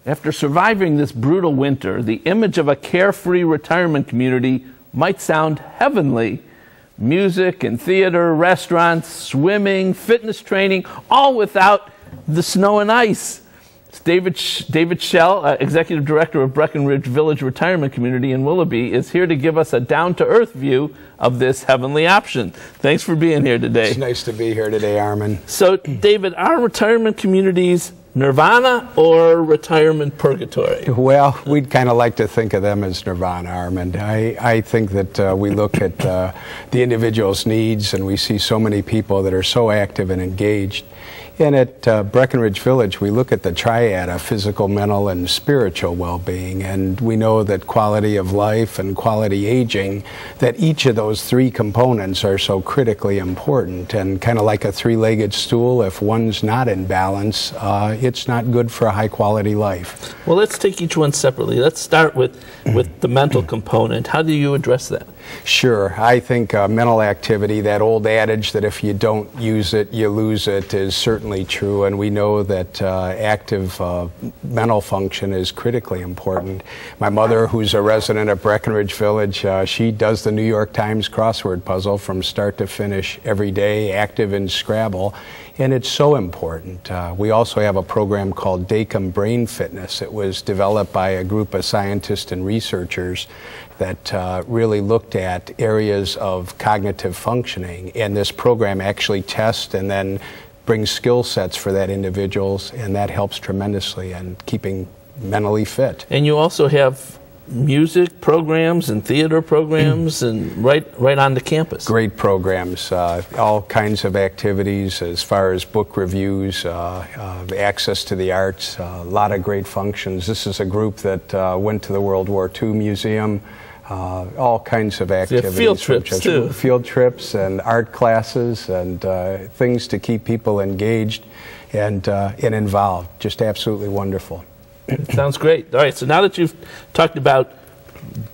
After surviving this brutal winter, the image of a carefree retirement community might sound heavenly. Music and theater, restaurants, swimming, fitness training, all without the snow and ice. David Schell, Executive Director of Breckenridge Village Retirement Community in Willoughby, is here to give us a down-to-earth view of this heavenly option. Thanks for being here today. It's nice to be here today, Armin. So, David, are retirement communities nirvana or retirement purgatory? Well, we'd kind of like to think of them as nirvana, Armin. I think that we look at the individual's needs, and we see so many people that are so active and engaged. And at Breckenridge Village, we look at the triad of physical, mental, and spiritual well-being, and we know that quality of life and quality aging, that each of those three components are so critically important. And kind of like a three-legged stool, if one's not in balance, it's not good for a high-quality life. Well, let's take each one separately. Let's start with the mental component. How do you address that? Sure. I think mental activity, that old adage that if you don't use it, you lose it, is certainly true, and we know that active mental function is critically important. My mother, who's a resident of Breckenridge Village, she does the New York Times crossword puzzle from start to finish every day, active in Scrabble, and it's so important. We also have a program called DACOM Brain Fitness. It was developed by a group of scientists and researchers that really looked at areas of cognitive functioning, and this program actually tests and then brings skill sets for that individuals, and that helps tremendously in keeping mentally fit. And you also have music programs and theater programs and right on the campus. Great programs, all kinds of activities as far as book reviews, access to the arts, a lot of great functions. This is a group that went to the World War II Museum. All kinds of activities. Field trips too. Field trips and art classes and things to keep people engaged and involved. Just absolutely wonderful. Sounds great. All right, so now that you've talked about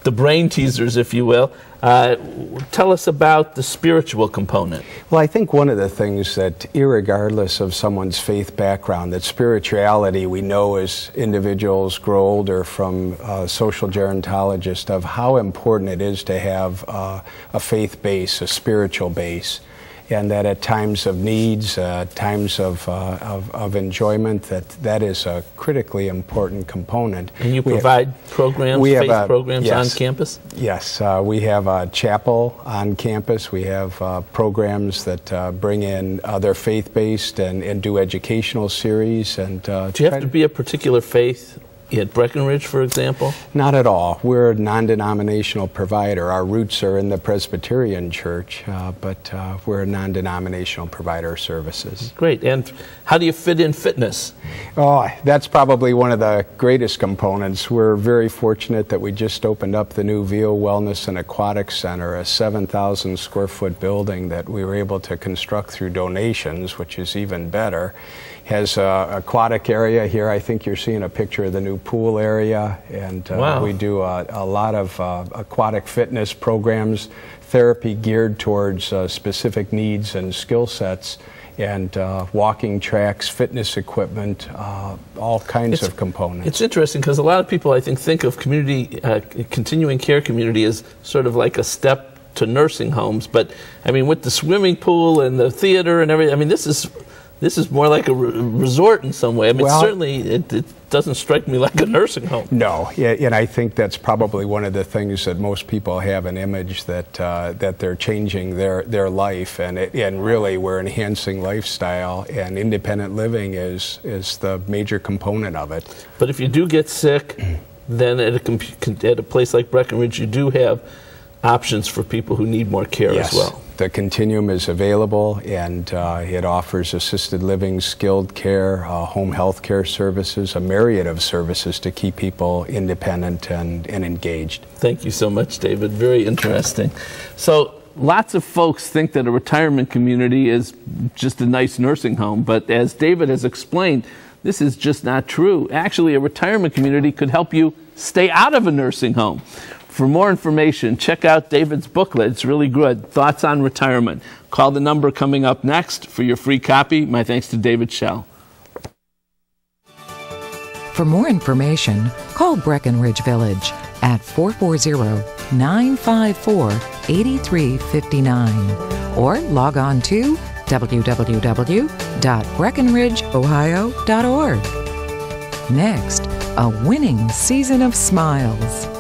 the brain teasers, if you will, tell us about the spiritual component. Well, I think one of the things that, irregardless of someone's faith background, that spirituality, we know as individuals grow older from social gerontologists, of how important it is to have a faith base, a spiritual base. And that at times of needs, times of enjoyment, that is a critically important component. And you provide programs, faith programs on campus? Yes, we have a chapel on campus. We have programs that bring in other faith-based and do educational series. And do you have to be a particular faith at Breckenridge, for example? Not at all. We're a non-denominational provider. Our roots are in the Presbyterian Church, but we're a non-denominational provider of services. Great. And how do you fit in fitness? Oh, that's probably one of the greatest components. We're very fortunate that we just opened up the new VO Wellness and Aquatics Center, a 7,000 square foot building that we were able to construct through donations, which is even better. Has an aquatic area here. I think you're seeing a picture of the new pool area, and wow. We do a lot of aquatic fitness programs, therapy geared towards specific needs and skill sets, and walking tracks, fitness equipment, all kinds of components. It's interesting because a lot of people, I think of community, continuing care community as sort of like a step to nursing homes, but I mean with the swimming pool and the theater and everything, I mean this is more like a resort in some way. I mean, well, certainly it doesn't strike me like a nursing home. No, and I think that's probably one of the things that most people have an image that that they're changing their life, and really we're enhancing lifestyle, and independent living is the major component of it. But if you do get sick, then at a place like Breckenridge, you do have options for people who need more care as well. The continuum is available, and it offers assisted living, skilled care, home health care services, a myriad of services to keep people independent and engaged. Thank you so much, David. Very interesting. So lots of folks think that a retirement community is just a nice nursing home, but as David has explained, this is just not true. Actually, a retirement community could help you stay out of a nursing home. For more information, check out David's booklet. It's really good. Thoughts on Retirement. Call the number coming up next for your free copy. My thanks to David Schell. For more information, call Breckenridge Village at 440-954-8359 or log on to www.breckenridgeohio.org. Next, a winning season of smiles.